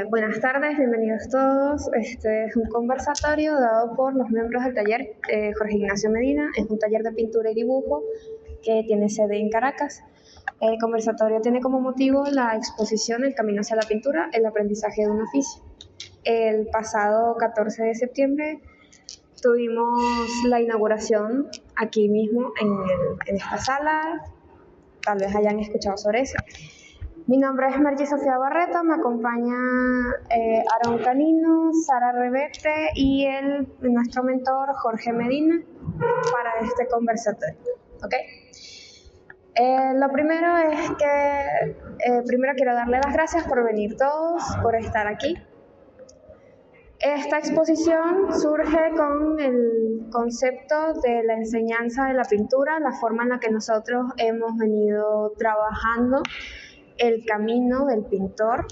Buenas tardes, bienvenidos todos. Este es un conversatorio dado por los miembros del taller Jorge Ignacio Medina. Es un taller de pintura y dibujo que tiene sede en Caracas. El conversatorio tiene como motivo la exposición El camino hacia la pintura, el aprendizaje de un oficio. El pasado 14 de septiembre tuvimos la inauguración aquí mismo en esta sala. Tal vez hayan escuchado sobre eso. Mi nombre es Margie Sofía Barreto, me acompaña Aaron Canino, Sara Revete y nuestro mentor Jorge Medina para este conversatorio. ¿Okay? Lo primero es que primero quiero darle las gracias por venir todos, por estar aquí. Esta exposición surge con el concepto de la enseñanza de la pintura, la forma en la que nosotros hemos venido trabajando el camino del pintor,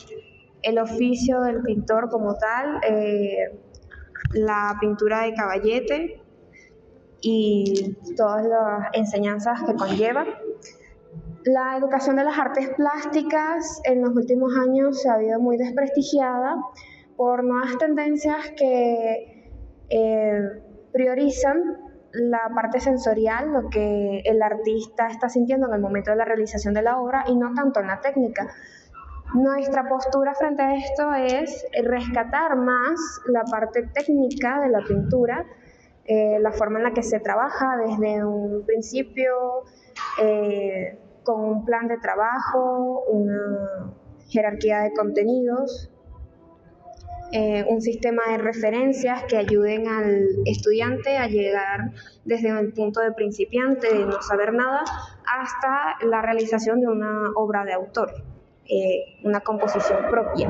el oficio del pintor como tal, la pintura de caballete y todas las enseñanzas que conlleva. La educación de las artes plásticas en los últimos años se ha habido muy desprestigiada por nuevas tendencias que priorizan la parte sensorial, lo que el artista está sintiendo en el momento de la realización de la obra y no tanto en la técnica. Nuestra postura frente a esto es rescatar más la parte técnica de la pintura, la forma en la que se trabaja desde un principio, con un plan de trabajo, una jerarquía de contenidos, un sistema de referencias que ayuden al estudiante a llegar desde el punto de principiante, de no saber nada, hasta la realización de una obra de autor, una composición propia.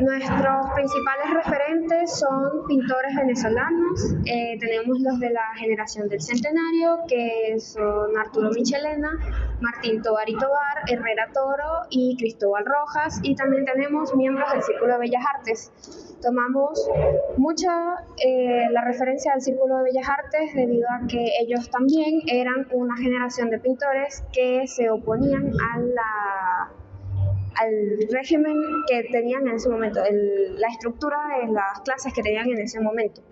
Nuestros principales referentes son pintores venezolanos. Tenemos los de la generación del centenario, que son Arturo Michelena, Martín Tovar y Tovar, Herrera Toro y Cristóbal Rojas, y también tenemos miembros del Círculo de Bellas Artes. Tomamos mucha la referencia del Círculo de Bellas Artes debido a que ellos también eran una generación de pintores que se oponían al régimen que tenían en ese momento, la estructura de las clases que tenían en ese momento.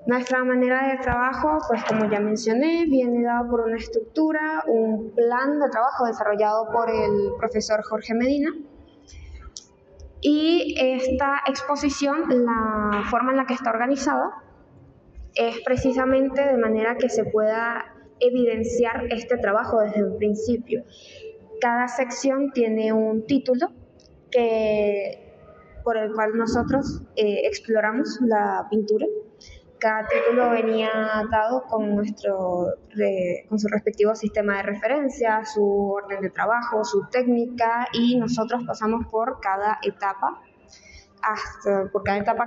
Nuestra manera de trabajo, pues como ya mencioné, viene dada por una estructura, un plan de trabajo desarrollado por el profesor Jorge Medina. Y esta exposición, la forma en la que está organizada, es precisamente de manera que se pueda evidenciar este trabajo desde un principio. Cada sección tiene un título por el cual nosotros exploramos la pintura. Cada título venía dado con su respectivo sistema de referencia, su orden de trabajo, su técnica, y nosotros pasamos por cada etapa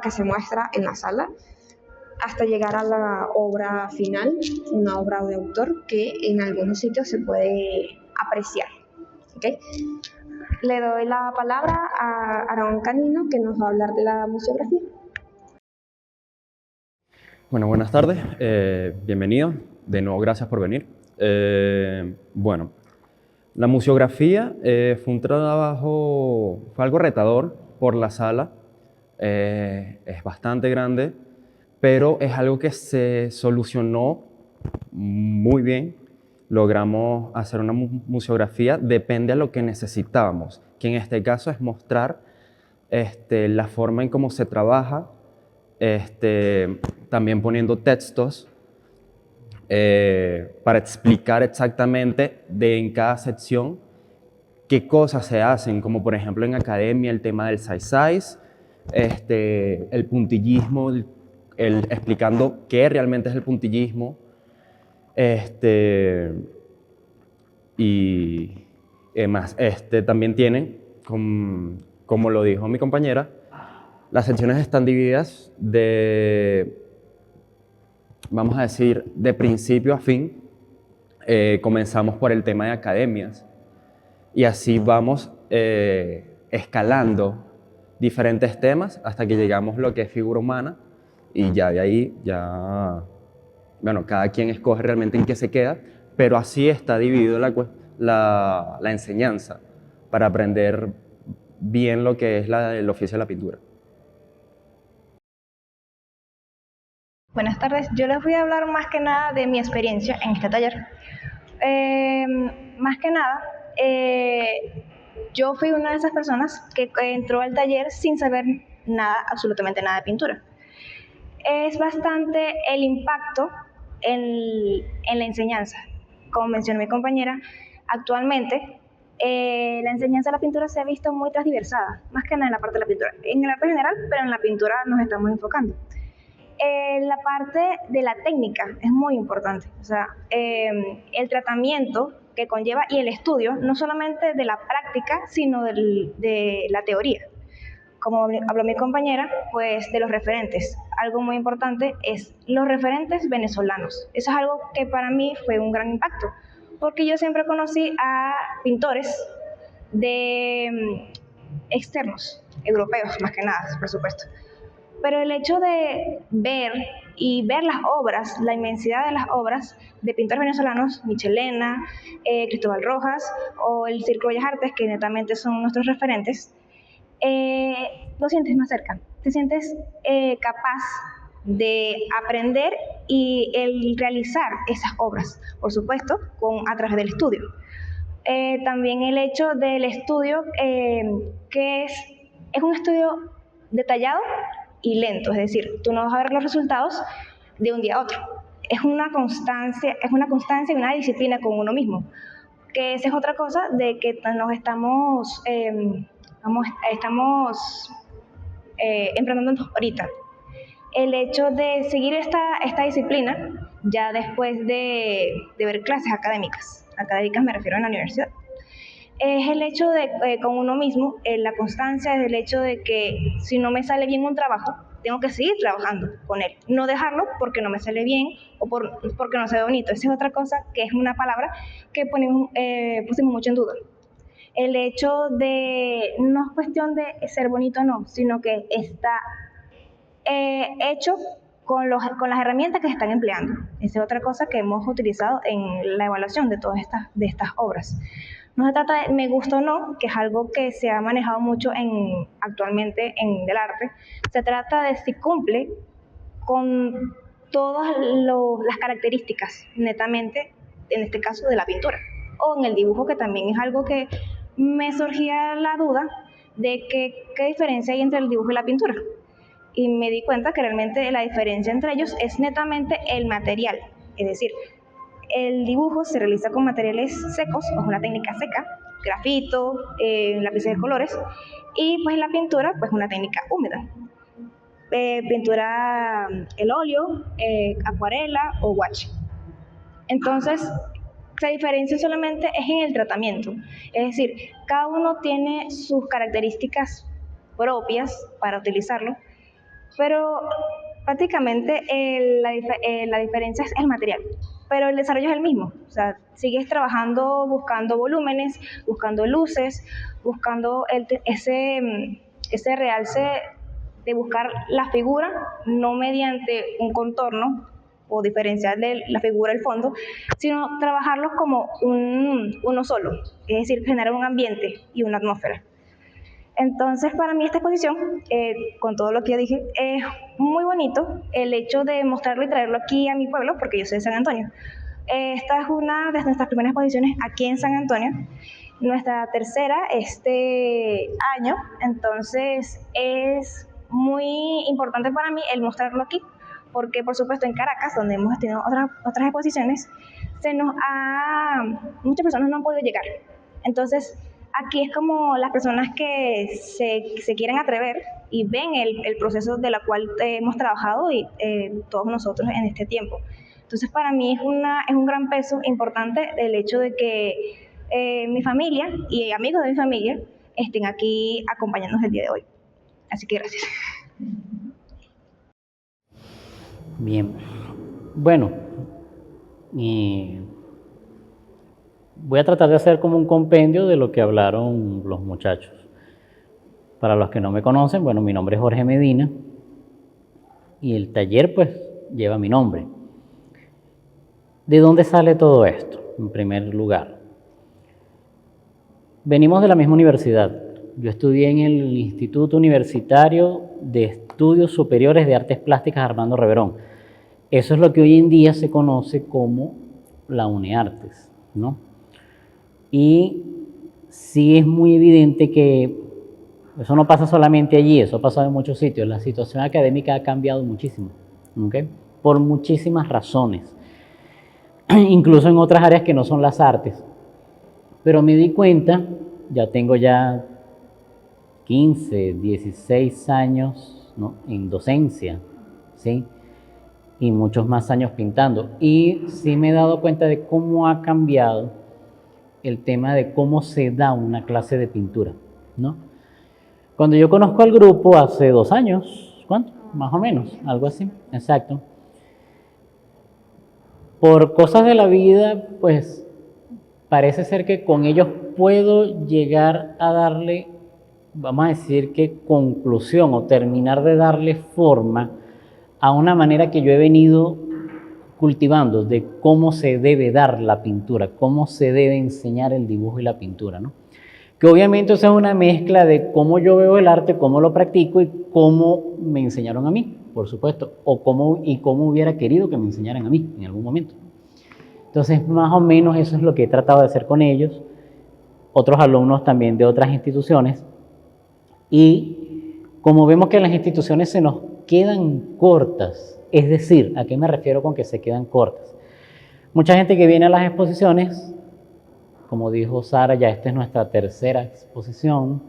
que se muestra en la sala, hasta llegar a la obra final, una obra de autor que en algunos sitios se puede apreciar. ¿Okay? Le doy la palabra a Aaron Canino, que nos va a hablar de la museografía. Bueno, buenas tardes, bienvenidos, de nuevo gracias por venir. Bueno, la museografía fue algo retador por la sala, es bastante grande, pero es algo que se solucionó muy bien. Logramos hacer una museografía, depende a lo que necesitábamos, que en este caso es mostrar la forma en cómo se trabaja, también poniendo textos para explicar exactamente en cada sección qué cosas se hacen, como por ejemplo en academia el tema del size, el puntillismo, explicando qué realmente es el puntillismo, y demás. También tienen, como lo dijo mi compañera, las secciones están divididas vamos a decir, de principio a fin. Comenzamos por el tema de academias y así vamos escalando diferentes temas hasta que llegamos a lo que es figura humana, y ya de ahí, bueno, cada quien escoge realmente en qué se queda, pero así está dividido la enseñanza para aprender bien lo que es el oficio de la pintura. Buenas tardes, yo les voy a hablar más que nada de mi experiencia en este taller. Más que nada, yo fui una de esas personas que entró al taller sin saber nada, absolutamente nada de pintura. Es bastante el impacto en la enseñanza. Como mencionó mi compañera, actualmente la enseñanza de la pintura se ha visto muy transversada, más que nada en la parte de la pintura. En el arte general, pero en la pintura nos estamos enfocando. La parte de la técnica es muy importante, o sea, el tratamiento que conlleva y el estudio, no solamente de la práctica, sino de la teoría. Como habló mi compañera, pues de los referentes. Algo muy importante es los referentes venezolanos. Eso es algo que para mí fue un gran impacto, porque yo siempre conocí a pintores externos, europeos más que nada, por supuesto. Pero el hecho de ver las obras, la inmensidad de las obras de pintores venezolanos, Michelena, Cristóbal Rojas o el Círculo de Bellas Artes, que netamente son nuestros referentes, lo sientes más cerca, te sientes capaz de aprender y el realizar esas obras, por supuesto, a través del estudio. También el hecho del estudio, que es un estudio detallado y lento, es decir, tú no vas a ver los resultados de un día a otro. Es una constancia y una disciplina con uno mismo, que esa es otra cosa de que nos estamos emprendiendo ahorita. El hecho de seguir esta disciplina ya después de ver clases académicas me refiero a la universidad, es el hecho de con uno mismo, la constancia es el hecho de que si no me sale bien un trabajo, tengo que seguir trabajando con él, no dejarlo porque no me sale bien o porque no se ve bonito. Esa es otra cosa que es una palabra que pusimos mucho en duda. El hecho de, no es cuestión de ser bonito o no, sino que está hecho con las herramientas que se están empleando. Esa es otra cosa que hemos utilizado en la evaluación de todas estas obras. No se trata de me gusta o no, que es algo que se ha manejado mucho actualmente en el arte. Se trata de si cumple con todas las características, netamente, en este caso, de la pintura. O en el dibujo, que también es algo que me surgía la duda de qué diferencia hay entre el dibujo y la pintura. Y me di cuenta que realmente la diferencia entre ellos es netamente el material. Es decir, el dibujo se realiza con materiales secos, o es una técnica seca, grafito, lápices de colores, y pues la pintura, pues una técnica húmeda. Pintura, el óleo, acuarela o guache. Entonces, la diferencia solamente es en el tratamiento. Es decir, cada uno tiene sus características propias para utilizarlo, pero prácticamente la diferencia es el material, pero el desarrollo es el mismo. O sea, sigues trabajando buscando volúmenes, buscando luces, buscando ese realce de buscar la figura, no mediante un contorno o diferenciar de la figura del fondo, sino trabajarlos como uno solo, es decir, generar un ambiente y una atmósfera. Entonces, para mí esta exposición, con todo lo que ya dije, es muy bonito el hecho de mostrarlo y traerlo aquí a mi pueblo, porque yo soy de San Antonio. Esta es una de nuestras primeras exposiciones aquí en San Antonio, nuestra tercera este año, entonces es muy importante para mí el mostrarlo aquí, porque por supuesto en Caracas, donde hemos tenido otras exposiciones, muchas personas no han podido llegar. Entonces, aquí es como las personas que se quieren atrever y ven el proceso de la cual hemos trabajado y todos nosotros en este tiempo. Entonces, para mí es un gran peso importante el hecho de que mi familia y amigos de mi familia estén aquí acompañándonos el día de hoy. Así que gracias. Bien, bueno, voy a tratar de hacer como un compendio de lo que hablaron los muchachos. Para los que no me conocen, bueno, mi nombre es Jorge Medina y el taller pues lleva mi nombre. ¿De dónde sale todo esto? En primer lugar, venimos de la misma universidad. Yo estudié en el Instituto Universitario de Estudios Superiores de Artes Plásticas Armando Reverón. Eso es lo que hoy en día se conoce como la UNEARTES, ¿no? Y sí es muy evidente que eso no pasa solamente allí, eso ha pasado en muchos sitios. La situación académica ha cambiado muchísimo, ¿okay? Por muchísimas razones, incluso en otras áreas que no son las artes. Pero me di cuenta, ya tengo ya 15, 16 años, ¿no?, en docencia, ¿sí?, y muchos más años pintando. Y sí me he dado cuenta de cómo ha cambiado el tema de cómo se da una clase de pintura, ¿no? Cuando yo conozco al grupo hace 2 años, ¿cuánto? Más o menos, algo así, exacto. Por cosas de la vida, pues parece ser que con ellos puedo llegar a darle, vamos a decir que conclusión o terminar de darle forma a una manera que yo he venido cultivando de cómo se debe dar la pintura, cómo se debe enseñar el dibujo y la pintura, ¿no? Que obviamente eso es una mezcla de cómo yo veo el arte, cómo lo practico y cómo me enseñaron a mí, por supuesto, o cómo hubiera querido que me enseñaran a mí en algún momento. Entonces, más o menos eso es lo que he tratado de hacer con ellos, otros alumnos también de otras instituciones. Y como vemos que las instituciones se nos quedan cortas, es decir, ¿a qué me refiero con que se quedan cortas? Mucha gente que viene a las exposiciones, como dijo Sara, ya esta es nuestra tercera exposición,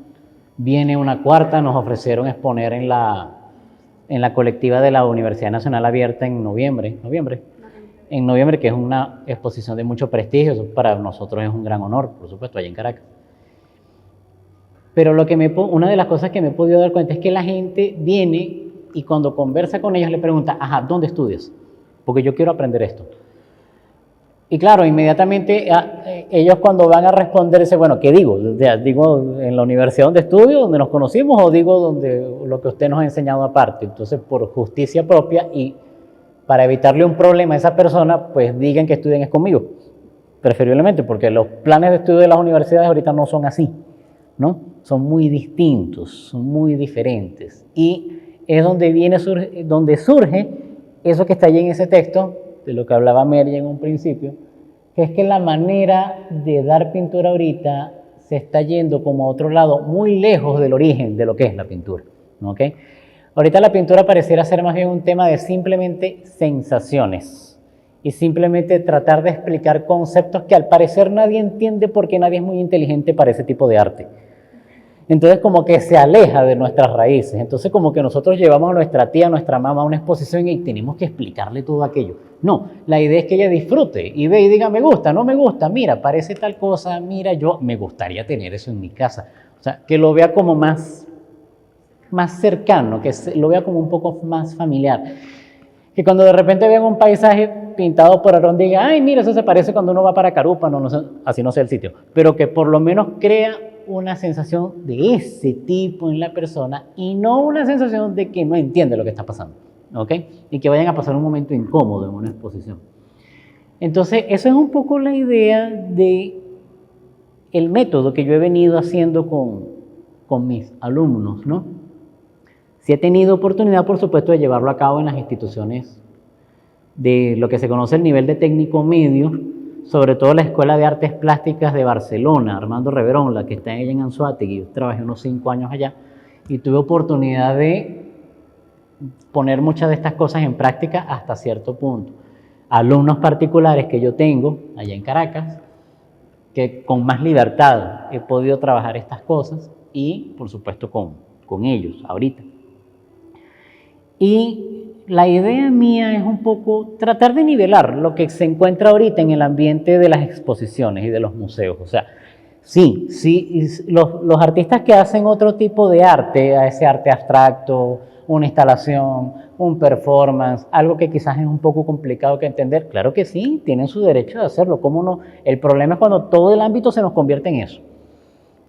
viene una cuarta, nos ofrecieron exponer en la colectiva de la Universidad Nacional Abierta en noviembre, que es una exposición de mucho prestigio, eso para nosotros es un gran honor, por supuesto, allá en Caracas. Pero una de las cosas que me he podido dar cuenta es que la gente viene y cuando conversa con ellos le pregunta, ajá, ¿dónde estudias? Porque yo quiero aprender esto. Y claro, inmediatamente ellos cuando van a responderse, bueno, ¿qué digo? ¿Digo en la universidad donde estudio, donde nos conocimos, o digo lo que usted nos ha enseñado aparte? Entonces, por justicia propia y para evitarle un problema a esa persona, pues digan que estudien es conmigo, preferiblemente, porque los planes de estudio de las universidades ahorita no son así, ¿no? Son muy distintos, son muy diferentes. Y es donde surge eso que está allí en ese texto, de lo que hablaba Mary en un principio, que es que la manera de dar pintura ahorita se está yendo como a otro lado, muy lejos del origen de lo que es la pintura, ¿ok? Ahorita la pintura pareciera ser más bien un tema de simplemente sensaciones y simplemente tratar de explicar conceptos que al parecer nadie entiende porque nadie es muy inteligente para ese tipo de arte. Entonces como que se aleja de nuestras raíces. Entonces como que nosotros llevamos a nuestra tía, a nuestra mamá a una exposición y tenemos que explicarle todo aquello. No, la idea es que ella disfrute y ve y diga, me gusta, no me gusta, mira, parece tal cosa, mira, yo me gustaría tener eso en mi casa. O sea, que lo vea como más cercano, que lo vea como un poco más familiar. Que cuando de repente vean un paisaje pintado por Aarón diga, ay, mira, eso se parece cuando uno va para Carúpano, no sé, así no sé el sitio, pero que por lo menos crea una sensación de ese tipo en la persona y no una sensación de que no entiende lo que está pasando, ¿ok? Y que vayan a pasar un momento incómodo en una exposición. Entonces, eso es un poco la idea de el método que yo he venido haciendo con mis alumnos, ¿no? Sí he tenido oportunidad, por supuesto, de llevarlo a cabo en las instituciones de lo que se conoce el nivel de técnico medio, sobre todo la Escuela de Artes Plásticas de Barcelona, Armando Reverón, la que está allá en Anzoátegui. Yo trabajé unos 5 años allá y tuve oportunidad de poner muchas de estas cosas en práctica hasta cierto punto. Alumnos particulares que yo tengo allá en Caracas, que con más libertad he podido trabajar estas cosas y, por supuesto, con ellos ahorita. Y la idea mía es un poco tratar de nivelar lo que se encuentra ahorita en el ambiente de las exposiciones y de los museos. O sea, sí, los artistas que hacen otro tipo de arte, a ese arte abstracto, una instalación, un performance, algo que quizás es un poco complicado que entender, claro que sí, tienen su derecho de hacerlo, ¿cómo no? El problema es cuando todo el ámbito se nos convierte en eso.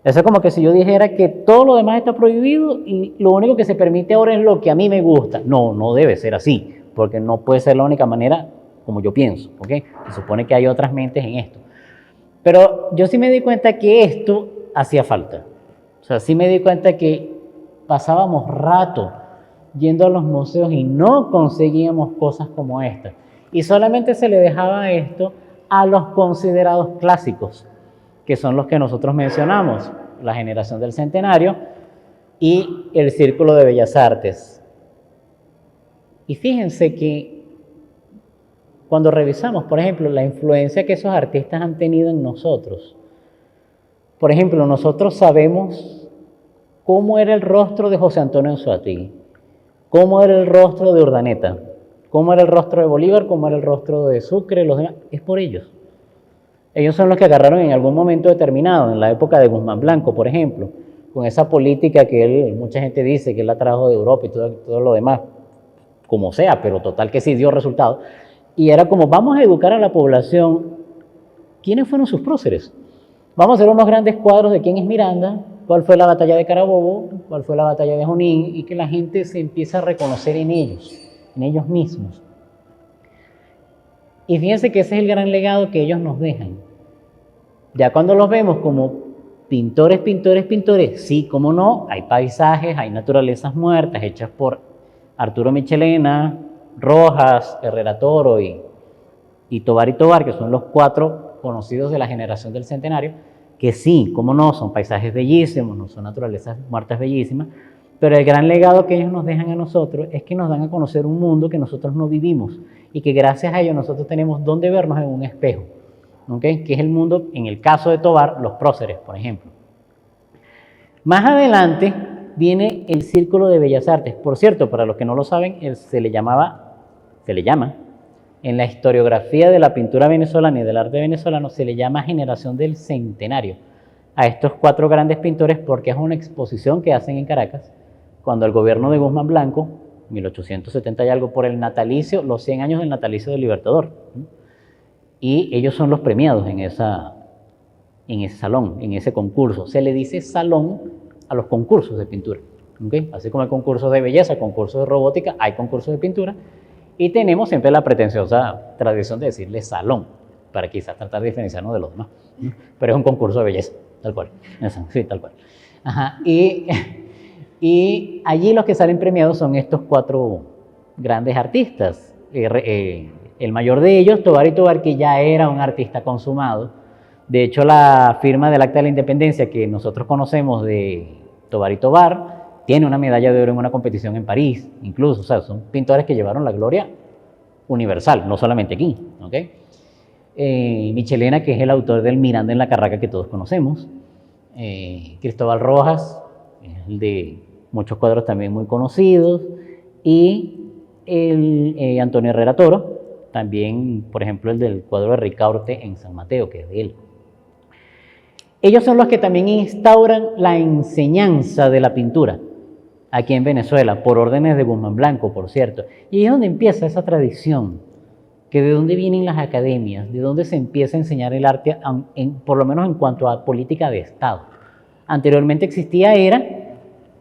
Eso es como que si yo dijera que todo lo demás está prohibido y lo único que se permite ahora es lo que a mí me gusta. No, no debe ser así, porque no puede ser la única manera como yo pienso, ¿ok? Se supone que hay otras mentes en esto. Pero yo sí me di cuenta que esto hacía falta. O sea, sí me di cuenta que pasábamos rato yendo a los museos y no conseguíamos cosas como esta. Y solamente se le dejaba esto a los considerados clásicos, que son los que nosotros mencionamos, la generación del centenario y el Círculo de Bellas Artes. Y fíjense que cuando revisamos, por ejemplo, la influencia que esos artistas han tenido en nosotros, por ejemplo, nosotros sabemos cómo era el rostro de José Antonio Anzoátegui, cómo era el rostro de Urdaneta, cómo era el rostro de Bolívar, cómo era el rostro de Sucre, los demás. Es por ellos. Ellos son los que agarraron en algún momento determinado, en la época de Guzmán Blanco, por ejemplo, con esa política que él, mucha gente dice que él la trajo de Europa y todo lo demás, como sea, pero total que sí dio resultado. Y era como, vamos a educar a la población. ¿Quiénes fueron sus próceres? Vamos a hacer unos grandes cuadros de quién es Miranda, cuál fue la batalla de Carabobo, cuál fue la batalla de Junín, y que la gente se empiece a reconocer en ellos mismos. Y fíjense que ese es el gran legado que ellos nos dejan. Ya cuando los vemos como pintores, sí, cómo no, hay paisajes, hay naturalezas muertas hechas por Arturo Michelena, Rojas, Herrera Toro y Tovar y Tovar, que son los 4 conocidos de la generación del centenario, que sí, cómo no, son paisajes bellísimos, no son naturalezas muertas bellísimas, pero el gran legado que ellos nos dejan a nosotros es que nos dan a conocer un mundo que nosotros no vivimos y que gracias a ellos nosotros tenemos donde vernos en un espejo, ¿okay? Que es el mundo, en el caso de Tovar, los próceres, por ejemplo. Más adelante viene el Círculo de Bellas Artes. Por cierto, para los que no lo saben, se le llama, en la historiografía de la pintura venezolana y del arte venezolano, se le llama Generación del Centenario a estos 4 grandes pintores, porque es una exposición que hacen en Caracas cuando el gobierno de Guzmán Blanco, 1870 y algo, por el natalicio, los 100 años del natalicio del Libertador. Y ellos son los premiados en ese salón, en ese concurso. Se le dice salón a los concursos de pintura. ¿Okay? Así como hay concursos de belleza, concursos de robótica, hay concursos de pintura. Y tenemos siempre la pretenciosa tradición de decirle salón, para quizás tratar de diferenciarnos de los demás. Pero es un concurso de belleza, tal cual. Sí, tal cual. Ajá. Y allí los que salen premiados son estos 4 grandes artistas. El mayor de ellos, Tovar y Tovar, que ya era un artista consumado. De hecho, la firma del Acta de la Independencia que nosotros conocemos de Tovar y Tovar tiene una medalla de oro en una competición en París, incluso. O sea, son pintores que llevaron la gloria universal, no solamente aquí. ¿Okay? Michelena, que es el autor del Miranda en la Carraca que todos conocemos. Cristóbal Rojas, el de muchos cuadros también muy conocidos. Y Antonio Herrera Toro, también, por ejemplo, el del cuadro de Ricaurte en San Mateo, que es de él. Ellos son los que también instauran la enseñanza de la pintura aquí en Venezuela, por órdenes de Guzmán Blanco, por cierto. Y es donde empieza esa tradición, que de dónde vienen las academias, de dónde se empieza a enseñar el arte, por lo menos en cuanto a política de Estado. Anteriormente existía, era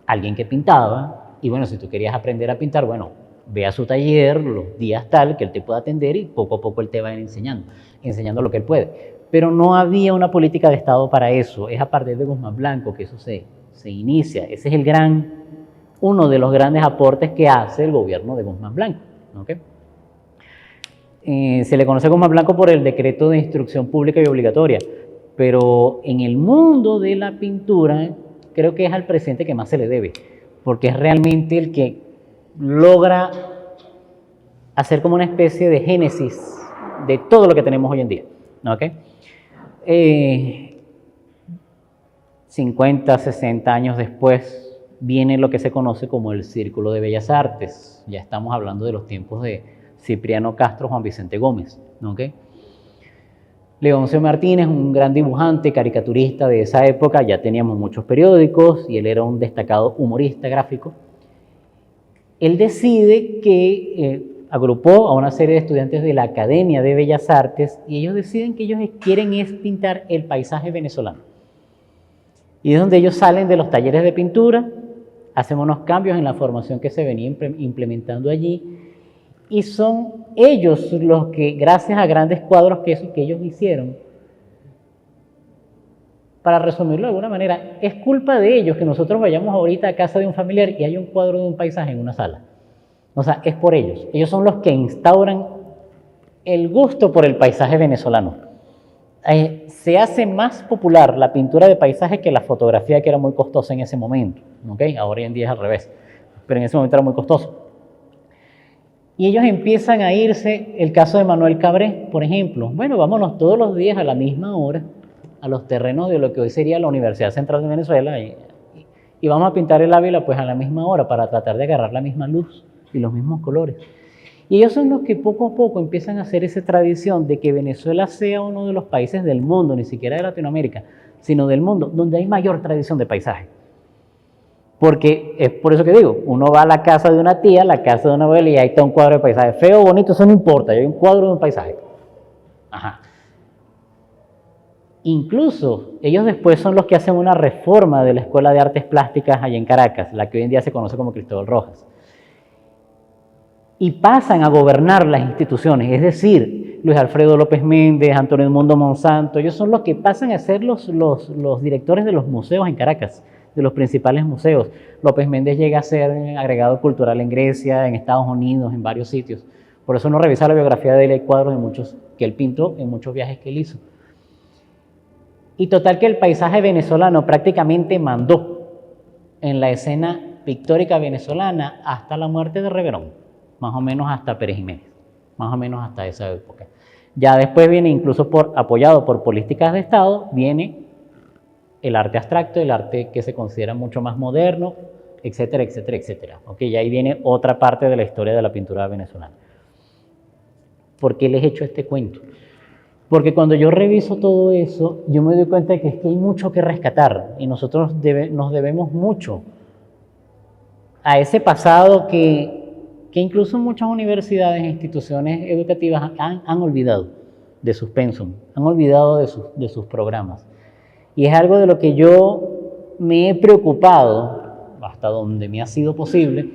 alguien que pintaba, y bueno, si tú querías aprender a pintar, bueno, ve a su taller los días tal que él te pueda atender y poco a poco él te va a ir enseñando lo que él puede. Pero no había una política de Estado para eso. Es a partir de Guzmán Blanco que eso se inicia. Ese es uno de los grandes aportes que hace el gobierno de Guzmán Blanco. ¿Okay? Se le conoce a Guzmán Blanco por el decreto de instrucción pública y obligatoria, pero en el mundo de la pintura creo que es al presidente que más se le debe, porque es realmente el que logra hacer como una especie de génesis de todo lo que tenemos hoy en día. ¿Okay? 50, 60 años después viene lo que se conoce como el Círculo de Bellas Artes. Ya estamos hablando de los tiempos de Cipriano Castro, Juan Vicente Gómez. ¿Okay? Leoncio Martínez, un gran dibujante, caricaturista de esa época, ya teníamos muchos periódicos y él era un destacado humorista gráfico. Él decide que agrupó a una serie de estudiantes de la Academia de Bellas Artes y ellos deciden que ellos quieren es pintar el paisaje venezolano. Y es donde ellos salen de los talleres de pintura, hacen unos cambios en la formación que se venía implementando allí y son ellos los que, gracias a grandes cuadros que ellos hicieron, para resumirlo de alguna manera, es culpa de ellos que nosotros vayamos ahorita a casa de un familiar y hay un cuadro de un paisaje en una sala. O sea, es por ellos. Ellos son los que instauran el gusto por el paisaje venezolano. Se hace más popular la pintura de paisaje que la fotografía, que era muy costosa en ese momento. ¿Okay? Ahora en día es al revés, pero en ese momento era muy costoso. Y ellos empiezan a irse, el caso de Manuel Cabré, por ejemplo. Bueno, vámonos todos los días a la misma hora a los terrenos de lo que hoy sería la Universidad Central de Venezuela y vamos a pintar el Ávila pues a la misma hora para tratar de agarrar la misma luz y los mismos colores. Y ellos son los que poco a poco empiezan a hacer esa tradición de que Venezuela sea uno de los países del mundo, ni siquiera de Latinoamérica, sino del mundo, donde hay mayor tradición de paisaje. Porque es por eso que digo, uno va a la casa de una tía, la casa de una abuela y ahí está un cuadro de paisaje. Feo o bonito, eso no importa, hay un cuadro de un paisaje. Ajá. Incluso ellos después son los que hacen una reforma de la Escuela de Artes Plásticas allá en Caracas, la que hoy en día se conoce como Cristóbal Rojas. Y pasan a gobernar las instituciones, es decir, Luis Alfredo López Méndez, Antonio Edmundo Monsanto, ellos son los que pasan a ser los directores de los museos en Caracas, de los principales museos. López Méndez llega a ser agregado cultural en Grecia, en Estados Unidos, en varios sitios. Por eso uno revisa la biografía de él, hay cuadros de muchos que él pintó en muchos viajes que él hizo. Y total que el paisaje venezolano prácticamente mandó en la escena pictórica venezolana hasta la muerte de Reverón, más o menos hasta Pérez Jiménez, más o menos hasta esa época. Ya después viene, incluso apoyado por políticas de Estado, viene el arte abstracto, el arte que se considera mucho más moderno, etcétera, etcétera, etcétera. Y ahí viene otra parte de la historia de la pintura venezolana. ¿Por qué les he hecho este cuento? Porque cuando yo reviso todo eso, yo me doy cuenta de que es que hay mucho que rescatar y nosotros nos debemos mucho a ese pasado que incluso muchas universidades e instituciones educativas han olvidado de sus pensum, han olvidado de sus programas. Y es algo de lo que yo me he preocupado, hasta donde me ha sido posible,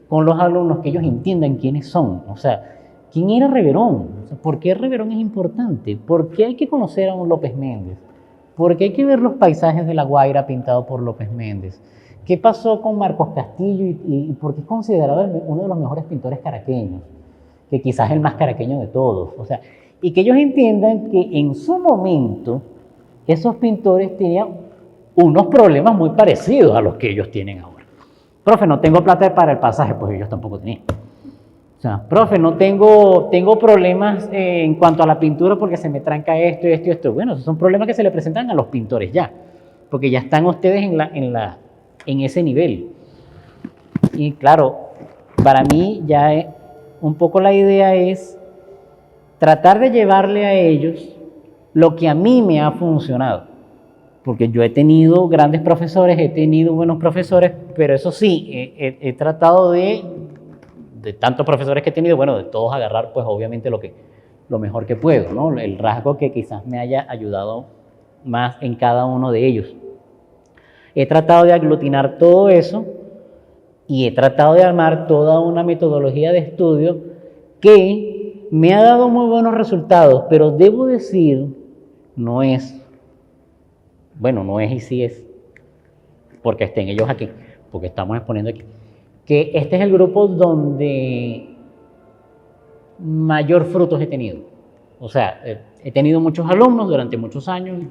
con los alumnos, que ellos entiendan quiénes son. O sea, ¿quién era Reverón? O sea, ¿por qué Reverón es importante? ¿Por qué hay que conocer a un López Méndez? ¿Por qué hay que ver los paisajes de La Guaira pintados por López Méndez? ¿Qué pasó con Marcos Castillo y por qué es considerado uno de los mejores pintores caraqueños? Que quizás el más caraqueño de todos. O sea, y que ellos entiendan que en su momento esos pintores tenían unos problemas muy parecidos a los que ellos tienen ahora. Profe, no tengo plata para el pasaje, pues ellos tampoco tenían. O sea, profe, no tengo problemas en cuanto a la pintura porque se me tranca esto y esto y esto. Bueno, esos son problemas que se le presentan a los pintores ya, porque ya están ustedes en ese nivel. Y claro, para mí ya un poco la idea es tratar de llevarle a ellos lo que a mí me ha funcionado. Porque yo he tenido grandes profesores, he tenido buenos profesores, pero eso sí, he tratado de tantos profesores que he tenido, bueno, de todos agarrar pues obviamente lo mejor que puedo, ¿no? El rasgo que quizás me haya ayudado más en cada uno de ellos. He tratado de aglutinar todo eso y he tratado de armar toda una metodología de estudio que me ha dado muy buenos resultados, pero debo decir, no es y sí es, porque estén ellos aquí, porque estamos exponiendo aquí, que este es el grupo donde mayor frutos he tenido. O sea, he tenido muchos alumnos durante muchos años,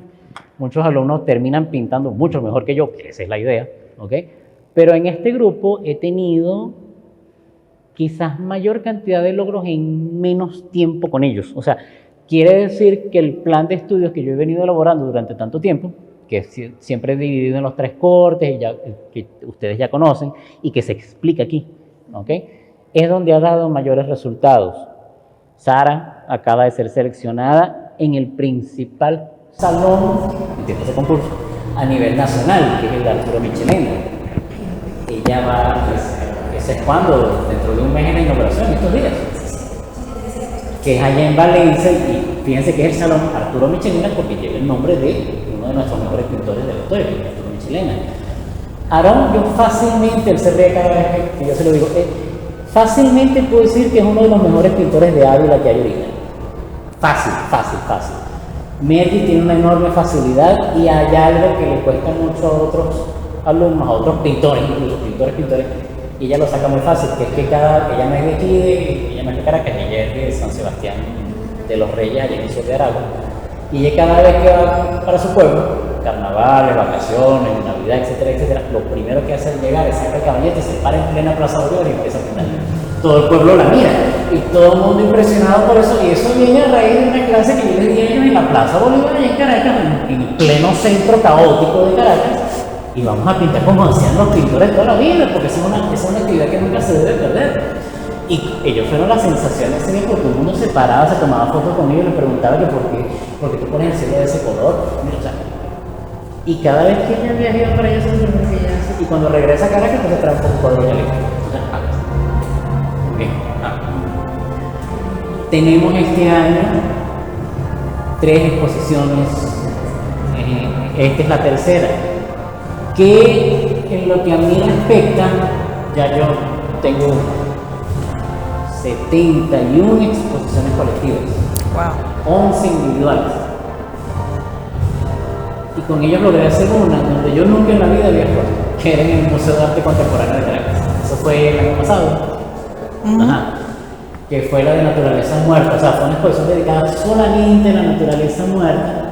muchos alumnos terminan pintando mucho mejor que yo, que esa es la idea, ¿ok? Pero en este grupo he tenido quizás mayor cantidad de logros en menos tiempo con ellos. O sea, quiere decir que el plan de estudios que yo he venido elaborando durante tanto tiempo, que siempre he dividido en los 3 cortes, que ustedes ya conocen, y que se explica aquí, ¿ok? Es donde ha dado mayores resultados. Sara acaba de ser seleccionada en el principal salón de este concurso a nivel nacional, que es el de Arturo Michelena. Ella va, ese es cuando, dentro de un mes en la inauguración, estos días, que es allá en Valencia, y fíjense que es el salón Arturo Michelena porque lleva el nombre de uno de nuestros mejores pintores de la historia, Arturo Michelena. Aarón, yo fácilmente, él se ríe cada vez que yo se lo digo, fácilmente puedo decir que es uno de los mejores pintores de Ávila que hay ahorita. Fácil. Mergy tiene una enorme facilidad y hay algo que le cuesta mucho a otros alumnos, a otros pintores, incluso pintores, y ella lo saca muy fácil, que es que ella no es de aquí, ella no es de Caracas, ella es de San Sebastián de los Reyes, allá en el sur de Aragua, y ella cada vez que va para su pueblo, carnavales, vacaciones, Navidad, etcétera, lo primero que hace al llegar es sacar el caballete, se para en plena Plaza Bolívar y empieza a pintar. Todo el pueblo la mira y todo el mundo impresionado por eso, y eso viene a raíz de una clase que yo les di a ellos en la Plaza Bolívar allá en Caracas, en pleno centro caótico de Caracas, y vamos a pintar como hacían los pintores toda la vida, porque esa es una actividad que nunca se debe perder. Y ellos fueron la sensación ese día porque todo el mundo se paraba, se tomaba fotos conmigo y le preguntaba que por qué tú pones el cielo de ese color. O sea, y cada vez que ella viajaba para allá, y cuando regresa a Caracas, pues se trae un poco de cuadro ya listo. Tenemos este año 3 exposiciones, esta es la tercera, que en lo que a mí respecta, ya yo tengo 71 exposiciones colectivas, wow. 11 individuales, y con ellos logré hacer una donde yo nunca en la vida había expuesto, que era en el Museo de Arte Contemporáneo de Caracas. Eso fue el año pasado. Que fue la de naturaleza muerta, o sea, fue una exposición dedicada solamente a la naturaleza muerta,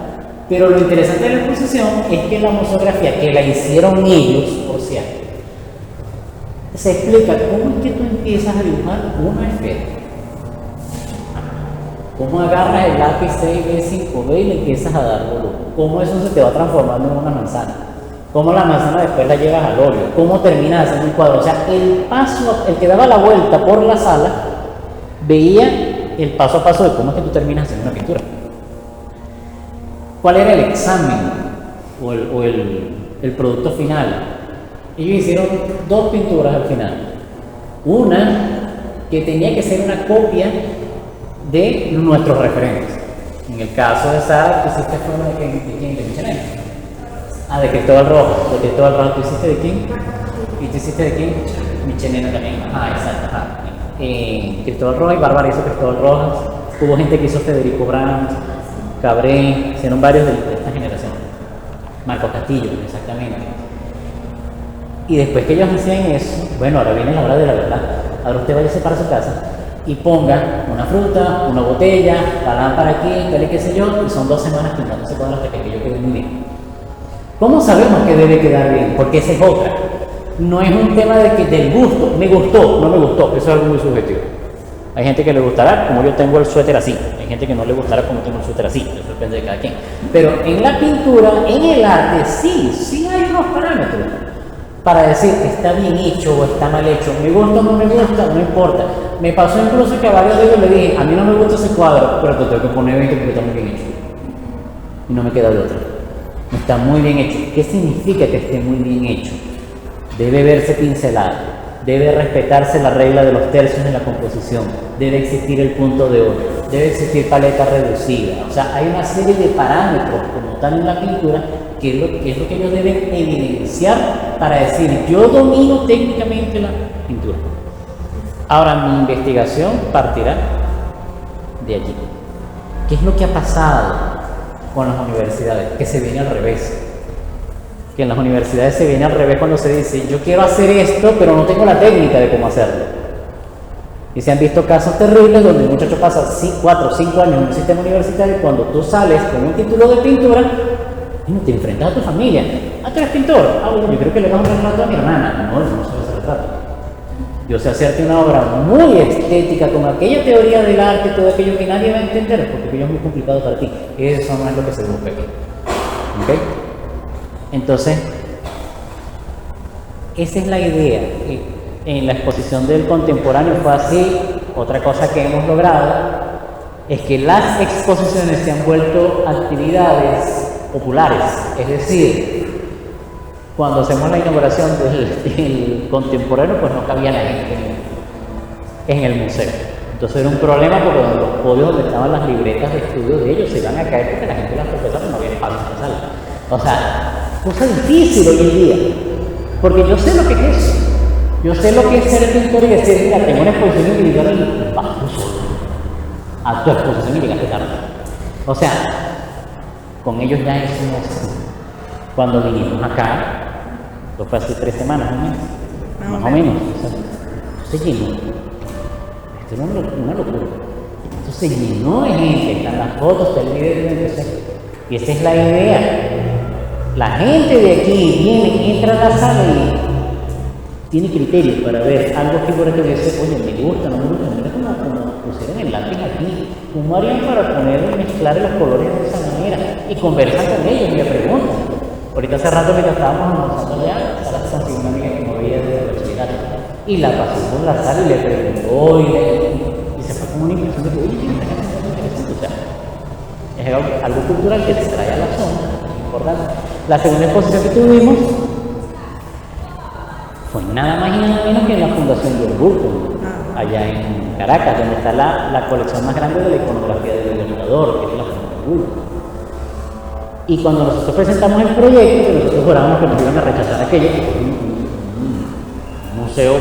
pero lo interesante de la exposición es que la museografía, que la hicieron ellos, por cierto, se explica cómo es que tú empiezas a dibujar una esfera, cómo agarras el lápiz 6B, 5B y le empiezas a dar volumen, cómo eso se te va transformando en una manzana, cómo la manzana después la llevas al óleo, cómo terminas haciendo un cuadro. O sea, el que daba la vuelta por la sala veía el paso a paso de cómo es que tú terminas haciendo una pintura. ¿Cuál era el examen o el producto final? Ellos hicieron 2 pinturas al final. Una que tenía que ser una copia de nuestros referentes. En el caso de Sara, tú hiciste forma de quién, de Michelena. De Cristóbal Rojas. De Cristóbal Rojas, ¿tú hiciste de quién? ¿Y tú hiciste de quién? Michelena también. Exacto. Cristóbal Rojas y Bárbara hizo Cristóbal Rojas. Hubo gente que hizo Federico Brandt, Cabré, hicieron varios de esta generación. Marco Castillo, exactamente. Y después que ellos hacían eso, bueno, ahora viene la hora de la verdad. Ahora usted váyase para su casa y ponga una fruta, una botella, la lámpara aquí, tal y qué sé yo, y son 2 semanas pintando ese cuadro hasta que yo quede muy bien. ¿Cómo sabemos que debe quedar bien? Porque esa es otra. No es un tema del gusto, me gustó, no me gustó, eso es algo muy subjetivo. Hay gente que le gustará como yo tengo el suéter así, hay gente que no le gustará como tengo el suéter así, eso depende de cada quien. Pero en la pintura, en el arte, sí hay unos parámetros para decir que está bien hecho o está mal hecho, me gusta o no me gusta, no importa. Me pasó incluso que a varios de ellos le dije, a mí no me gusta ese cuadro, pero te tengo que poner 20 porque está muy bien hecho. Y no me queda de otra. Está muy bien hecho. ¿Qué significa que esté muy bien hecho? Debe verse pincelado, debe respetarse la regla de los tercios en la composición, debe existir el punto de oro, debe existir paleta reducida. O sea, hay una serie de parámetros como tal en la pintura que es lo que ellos deben evidenciar para decir, yo domino técnicamente la pintura. Ahora, mi investigación partirá de allí. ¿Qué es lo que ha pasado con las universidades? Que se viene al revés. Que en las universidades se viene al revés cuando se dice, yo quiero hacer esto, pero no tengo la técnica de cómo hacerlo. Y se han visto casos terribles donde el muchacho pasa 4 o 5 años en un sistema universitario y cuando tú sales con un título de pintura, te enfrentas a tu familia. ¿Tú eres pintor? Bueno, yo creo que le vas a un retrato a mi hermana. No, eso no se ese retrato. Yo sé hacerte una obra muy estética con aquella teoría del arte, todo aquello que nadie va a entender, porque aquello es muy complicado para ti. Eso no es lo que se busca aquí. ¿Ok? Entonces, esa es la idea. En la exposición del contemporáneo fue así. Otra cosa que hemos logrado es que las exposiciones se han vuelto actividades populares. Es decir, cuando hacemos la inauguración del contemporáneo, pues no cabía la gente en el museo. Entonces era un problema porque los podios donde estaban las libretas de estudio de ellos se iban a caer porque la gente, las profesoras, no había espacio en la sala. O sea, cosa difícil hoy en día, porque yo sé lo que es eso. Yo sé lo que es ser pintor y decir, mira, tengo una exposición individual y vas tú solo a tu exposición y llegaste tarde. O sea, Con ellos ya eso no es así. Cuando vinimos acá, esto fue hace 3 semanas, más o menos. Esto se llenó. Esto era una locura. Esto se llenó de gente, están las fotos, está el video, y esa es la idea. La gente de aquí viene, entra a la sala y tiene criterio para ver algo que por aquí dice, oye, me gusta, no me gusta, mira como pusieron el lápiz aquí, ¿cómo harían para poner y mezclar los colores de esa manera? Y conversan con ellos y le preguntan. Ahorita hace rato mientras estábamos almorzando allá, Sara se consiguió una amiga que no veía desde el bachillerato y la pasó por la sala y le preguntó y se fue como una impresión de que, oye, ¿qué está haciendo interesante? O sea, es algo cultural que se trae a la zona, es importante. La segunda exposición que tuvimos fue nada más y nada menos que en la Fundación George Burton, allá en Caracas, donde está la colección más grande de la iconografía del Libertador, que es la Fundación Burton. Y cuando nosotros presentamos el proyecto, que nosotros jurábamos que nos iban a rechazar aquello, que fue un museo,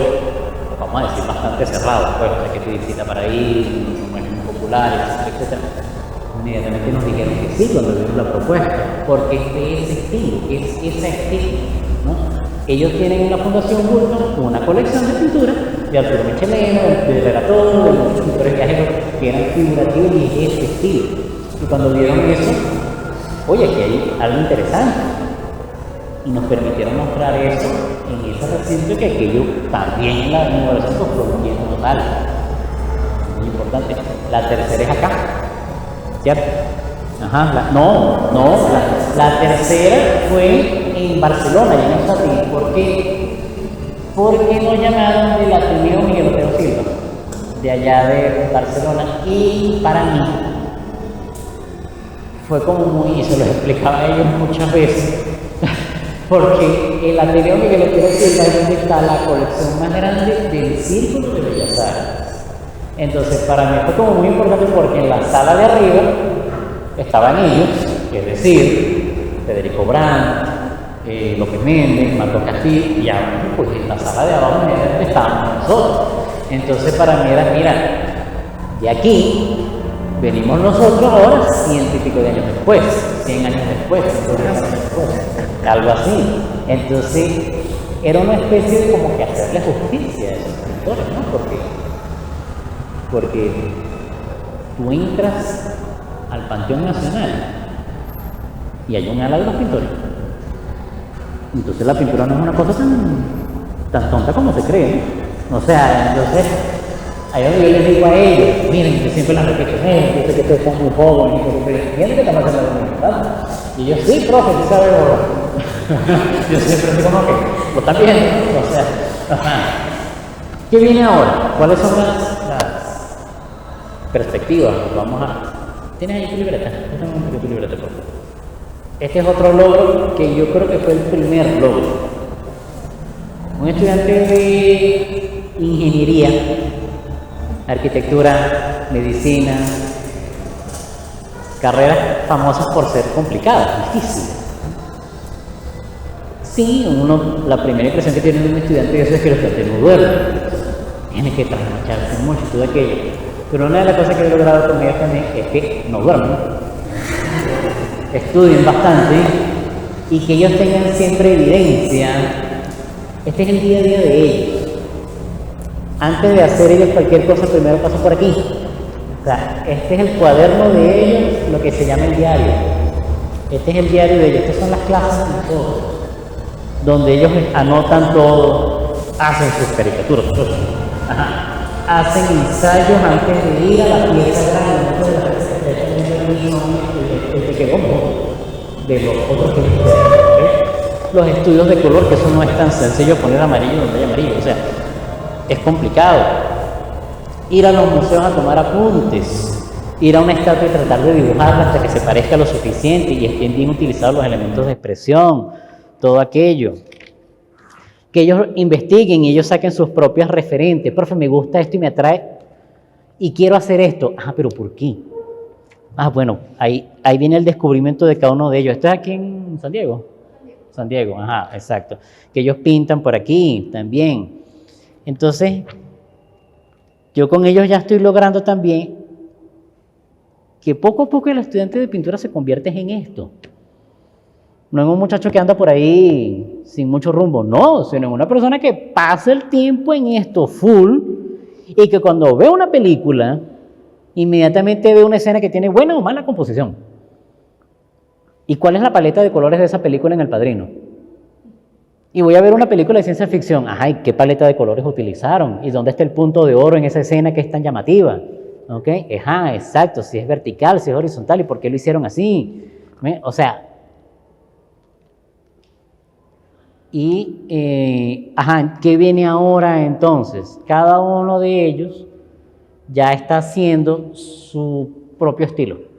vamos a decir, bastante cerrado, pues, o sea, que te visita para ir, muy populares, etc. Inmediatamente nos dijeron que sí cuando vimos la propuesta, porque es de ese estilo, es esa estética, ¿no? Ellos tienen en la Fundación Burton una colección de pintura de Arturo Michelena, de Regatón, de muchos pintores viajeros que eran figurativos y es ese estilo. Y cuando vieron eso, oye, aquí hay algo interesante. Y nos permitieron mostrar eso en ese recinto que aquello también en la inauguración fue un lleno total. Muy importante. La tercera es acá, ¿cierto? Ajá, la tercera fue en Barcelona, ya no sabía. ¿Por qué? Porque nos llamaron del Ateneo Miguel Otero Silva, de allá de Barcelona, y para mí fue como muy, y se los explicaba a ellos muchas veces, porque el Ateneo Miguel Otero Silva es donde está la colección más grande del Círculo de Bellas Artes. Entonces para mí fue como muy importante porque en la sala de arriba estaban ellos, es decir, Federico Brand, López Méndez, Marcos Castillo, y aún pues en la sala de abajo estábamos nosotros. Entonces para mí era, mira, de aquí venimos nosotros ahora 100 y pico de años después, 100 años después, 100 años después, algo así. Entonces era una especie de como que hacerle justicia a esos pintores, ¿no? Porque tú entras al Panteón Nacional y hay un ala de los pintores. Entonces la pintura no es una cosa tan tonta como se cree, ¿no? O sea, entonces ahí donde yo les digo a ellos, miren, yo siempre les repito, yo sé que ustedes son muy jóvenes, pero entienden que estamos haciendo la universidad. Y yo, sí, profe, sí sabe ahora. Yo siempre digo, no, que lo están viendo, o sea, ajá. ¿Qué viene ahora? ¿Cuáles son las perspectivas? Vamos a... ¿Tienes ahí tu libreta? Déjame tu libreta, por favor. Este es otro logro que yo creo que fue el primer logro. Un estudiante de ingeniería, arquitectura, medicina, carreras famosas por ser complicadas, difíciles. Sí, la primera impresión que tiene un estudiante de eso es que el estudiante no duerme. Tiene que trasnocharse mucho y todo aquello. Pero una de las cosas que he logrado con ellos también es que no duermen, estudien bastante y que ellos tengan siempre evidencia. Este es el día a día de ellos. Antes de hacer ellos cualquier cosa, primero paso por aquí. O sea, este es el cuaderno de ellos, lo que se llama el diario. Este es el diario de ellos. Estas son las clases de nosotros, donde ellos anotan todo, hacen sus caricaturas. Ajá. Hacen ensayos antes de ir a la pieza grande, de los otros que los estudios de color, que eso no es tan sencillo poner amarillo donde hay amarillo, o sea, es complicado. Ir a los museos a tomar apuntes, ir a una estatua y tratar de dibujarla hasta que se parezca lo suficiente y estén bien utilizados los elementos de expresión, todo aquello. Que ellos investiguen y ellos saquen sus propias referentes. Profe, me gusta esto y me atrae y quiero hacer esto. Pero ¿por qué? Bueno, ahí viene el descubrimiento de cada uno de ellos. ¿Esto es aquí en San Diego? San Diego, exacto. Que ellos pintan por aquí también. Entonces, yo con ellos ya estoy logrando también que poco a poco el estudiante de pintura se convierte en esto. No en un muchacho que anda por ahí sin mucho rumbo, no, sino en una persona que pasa el tiempo en esto full y que cuando ve una película, inmediatamente ve una escena que tiene buena o mala composición. ¿Y cuál es la paleta de colores de esa película en El Padrino? Y voy a ver una película de ciencia ficción. Ajá, ¿y qué paleta de colores utilizaron? ¿Y dónde está el punto de oro en esa escena que es tan llamativa? ¿Ok? Ajá, exacto, si es vertical, si es horizontal, ¿y por qué lo hicieron así? O sea, ¿qué viene ahora entonces? Cada uno de ellos ya está haciendo su propio estilo.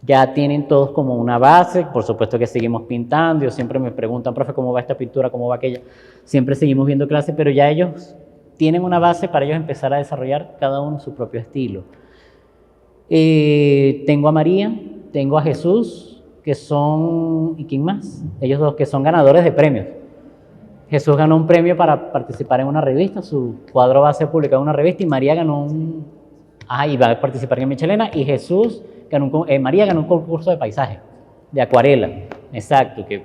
Ya tienen todos como una base, por supuesto que seguimos pintando, yo siempre me preguntan, profe, ¿cómo va esta pintura, cómo va aquella? Siempre seguimos viendo clases, pero ya ellos tienen una base para ellos empezar a desarrollar cada uno su propio estilo. Tengo a María, tengo a Jesús, que son, ¿y quién más? Ellos dos que son ganadores de premios. Jesús ganó un premio para participar en una revista, su cuadro va a ser publicado en una revista, y María ganó y va a participar en Michelena, y Jesús María ganó un concurso de paisaje, de acuarela, exacto, que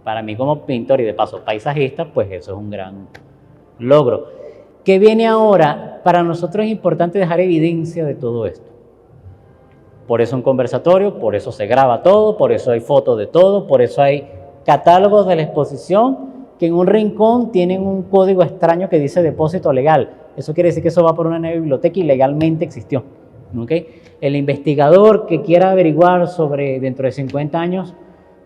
para mí como pintor y de paso paisajista, pues eso es un gran logro. ¿Qué viene ahora? Para nosotros es importante dejar evidencia de todo esto. Por eso un conversatorio, por eso se graba todo, por eso hay fotos de todo, por eso hay catálogos de la exposición que en un rincón tienen un código extraño que dice depósito legal. Eso quiere decir que eso va por una biblioteca y legalmente existió. ¿Okay? El investigador que quiera averiguar sobre dentro de 50 años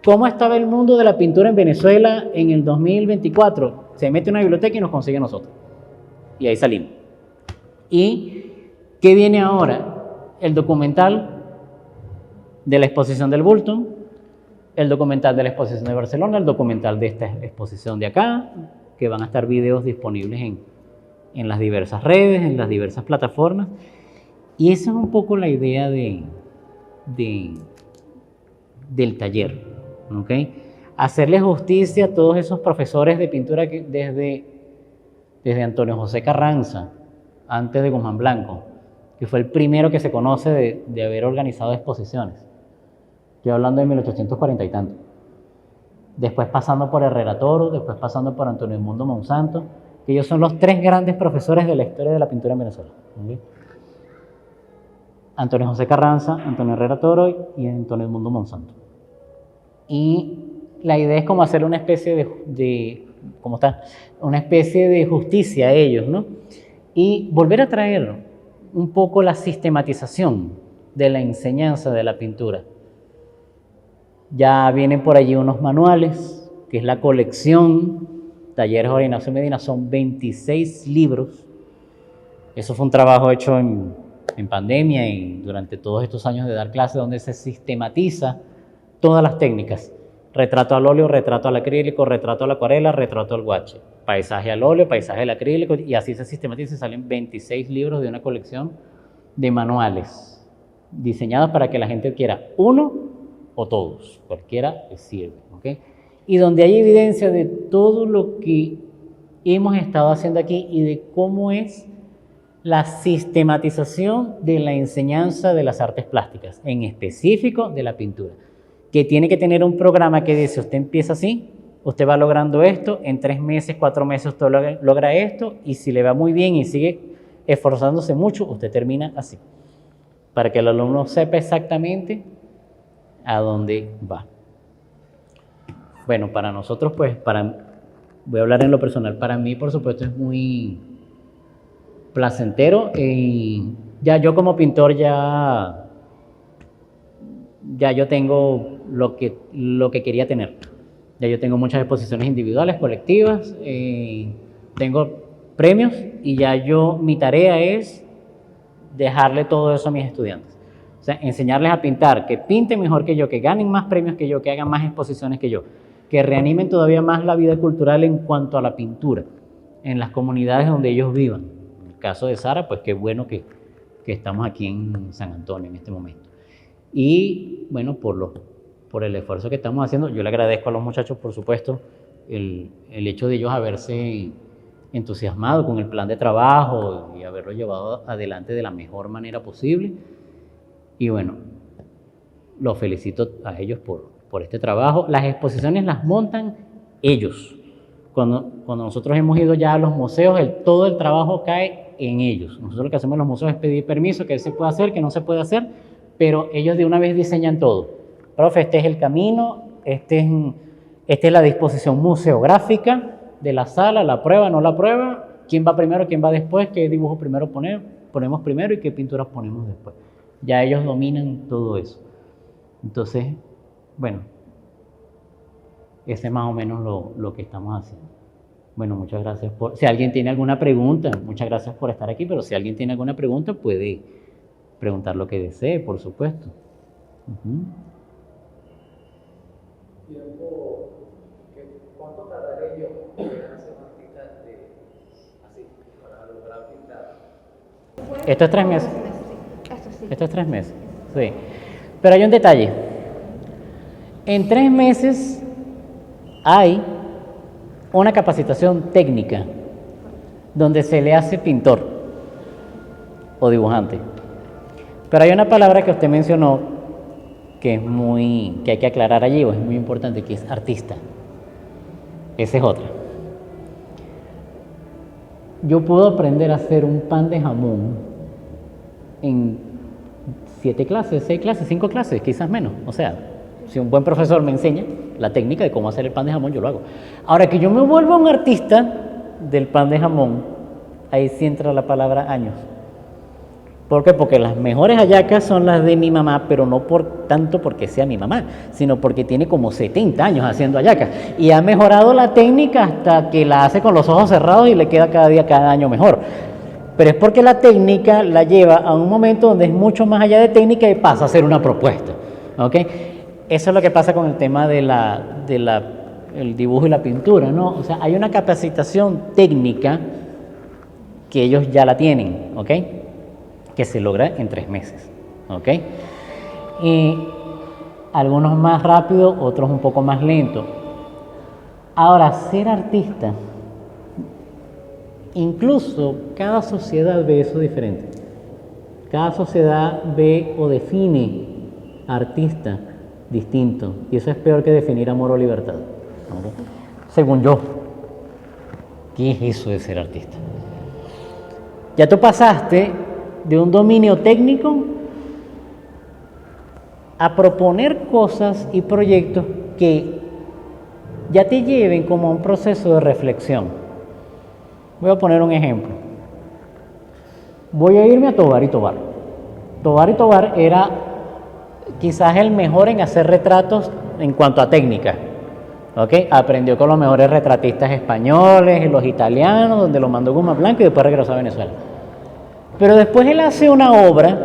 cómo estaba el mundo de la pintura en Venezuela en el 2024, se mete en una biblioteca y nos consigue a nosotros. Y ahí salimos. ¿Y qué viene ahora? El documental de la exposición del Bulton, el documental de la exposición de Barcelona, el documental de esta exposición de acá, que van a estar videos disponibles en las diversas redes, en las diversas plataformas. Y esa es un poco la idea del taller, ¿ok? Hacerle justicia a todos esos profesores de pintura que desde Antonio José Carranza, antes de Guzmán Blanco, que fue el primero que se conoce de haber organizado exposiciones. Estoy hablando de 1840 y tanto. Después pasando por Herrera Toro, después pasando por Antonio Edmundo Monsanto, que ellos son los tres grandes profesores de la historia de la pintura en Venezuela. ¿Okay? Antonio José Carranza, Antonio Herrera Toro y Antonio Edmundo Monsanto. Y la idea es como hacer una especie una especie de justicia a ellos, ¿no? Y volver a traer un poco la sistematización de la enseñanza de la pintura. Ya vienen por allí unos manuales, que es la colección Talleres Jorge Ignacio Medina, son 26 libros. Eso fue un trabajo hecho en pandemia y durante todos estos años de dar clases, donde se sistematiza todas las técnicas. Retrato al óleo, retrato al acrílico, retrato a la acuarela, retrato al guache. Paisaje al óleo, paisaje al acrílico, y así se sistematiza y salen 26 libros de una colección de manuales diseñados para que la gente quiera uno o todos, cualquiera les sirve, ¿ok? Y donde hay evidencia de todo lo que hemos estado haciendo aquí y de cómo es la sistematización de la enseñanza de las artes plásticas, en específico de la pintura, que tiene que tener un programa que dice, usted empieza así, usted va logrando esto, en 3 meses, 4 meses usted logra esto, y si le va muy bien y sigue esforzándose mucho, usted termina así, para que el alumno sepa exactamente a dónde va. Bueno, para nosotros, pues, voy a hablar en lo personal, para mí, por supuesto, es muy placentero, y ya yo como pintor ya yo tengo lo que quería tener. Ya yo tengo muchas exposiciones individuales, colectivas, tengo premios, y ya mi tarea es dejarle todo eso a mis estudiantes. O sea, enseñarles a pintar, que pinten mejor que yo, que ganen más premios que yo, que hagan más exposiciones que yo, que reanimen todavía más la vida cultural en cuanto a la pintura, en las comunidades donde ellos vivan. En el caso de Sara, pues qué bueno que estamos aquí en San Antonio en este momento. Y bueno, por el esfuerzo que estamos haciendo, yo le agradezco a los muchachos, por supuesto, el hecho de ellos haberse entusiasmado con el plan de trabajo y haberlo llevado adelante de la mejor manera posible. Y bueno, los felicito a ellos por este trabajo. Las exposiciones las montan ellos. Cuando nosotros hemos ido ya a los museos, todo el trabajo cae en ellos. Nosotros lo que hacemos en los museos es pedir permiso, que se puede hacer, que no se puede hacer, pero ellos de una vez diseñan todo. Profe, este es el camino, esta es la disposición museográfica de la sala, la prueba, no la prueba, quién va primero, quién va después, qué dibujo primero ponemos primero y qué pinturas ponemos después. Ya ellos dominan todo eso. Entonces, bueno, ese es más o menos lo que estamos haciendo. Bueno, muchas gracias si alguien tiene alguna pregunta, muchas gracias por estar aquí, pero si alguien tiene alguna pregunta puede preguntar lo que desee, por supuesto. ¿Cuánto tardaré yo en hacer una artista así, para lograr pintar? Esto es 3 meses. Esto sí. Esto es 3 meses, sí. Pero hay un detalle. En 3 meses hay una capacitación técnica donde se le hace pintor o dibujante. Pero hay una palabra que usted mencionó que hay que aclarar allí, o es muy importante, que es artista. Esa es otra. Yo puedo aprender a hacer un pan de jamón en 7 clases, 6 clases, 5 clases, quizás menos. O sea, si un buen profesor me enseña la técnica de cómo hacer el pan de jamón, yo lo hago. Ahora que yo me vuelva un artista del pan de jamón, ahí sí entra la palabra años. ¿Por qué? Porque las mejores hallacas son las de mi mamá, pero no tanto porque sea mi mamá, sino porque tiene como 70 años haciendo hallacas. Y ha mejorado la técnica hasta que la hace con los ojos cerrados y le queda cada año mejor. Pero es porque la técnica la lleva a un momento donde es mucho más allá de técnica y pasa a ser una propuesta. ¿Ok? Eso es lo que pasa con el tema el dibujo y la pintura, ¿no? O sea, hay una capacitación técnica que ellos ya la tienen, ¿ok? Que se logra en 3 meses, ¿ok? Y algunos más rápido, otros un poco más lento. Ahora, ser artista, incluso cada sociedad ve eso diferente. Cada sociedad ve o define artista distinto, y eso es peor que definir amor o libertad, ¿okay? Según yo, ¿qué es eso de ser artista? Ya tú pasaste de un dominio técnico a proponer cosas y proyectos que ya te lleven como a un proceso de reflexión. Voy a poner un ejemplo. Voy a irme a Tovar y Tovar. Tovar y Tovar era quizás el mejor en hacer retratos en cuanto a técnica. ¿Okay? Aprendió con los mejores retratistas españoles y los italianos, donde lo mandó Guma Blanco y después regresó a Venezuela. Pero después él hace una obra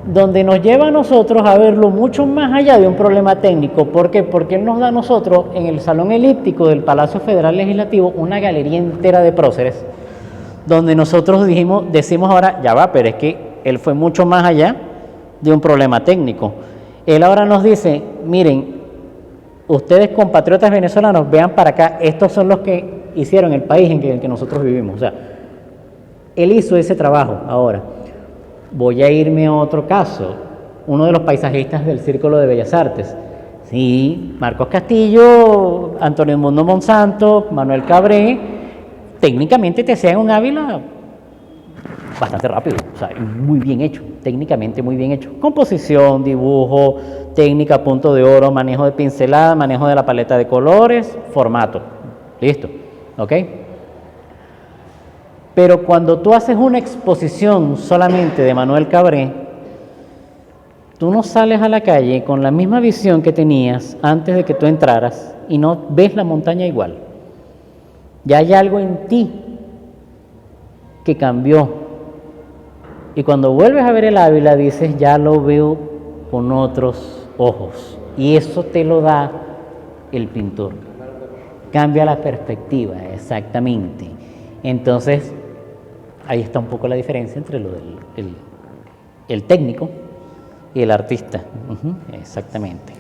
donde nos lleva a nosotros a verlo mucho más allá de un problema técnico. ¿Por qué? Porque él nos da a nosotros en el Salón Elíptico del Palacio Federal Legislativo una galería entera de próceres, donde nosotros decimos ahora, ya va, pero es que él fue mucho más allá de un problema técnico. Él ahora nos dice, miren, ustedes compatriotas venezolanos, vean para acá, estos son los que hicieron el país en el que nosotros vivimos. O sea, él hizo ese trabajo. Ahora, voy a irme a otro caso, uno de los paisajistas del Círculo de Bellas Artes. Sí, Marcos Castillo, Antonio Mundo Monsanto, Manuel Cabré, técnicamente te hacían un Ávila bastante rápido, o sea, muy bien hecho, técnicamente muy bien hecho. Composición, dibujo, técnica, punto de oro, manejo de pincelada, manejo de la paleta de colores, formato. Listo, ¿ok? Pero cuando tú haces una exposición solamente de Manuel Cabré, tú no sales a la calle con la misma visión que tenías antes de que tú entraras y no ves la montaña igual. Ya hay algo en ti que cambió. Y cuando vuelves a ver el Ávila dices, ya lo veo con otros ojos. Y eso te lo da el pintor. Cambia la perspectiva, exactamente. Entonces, ahí está un poco la diferencia entre el técnico y el artista. Exactamente.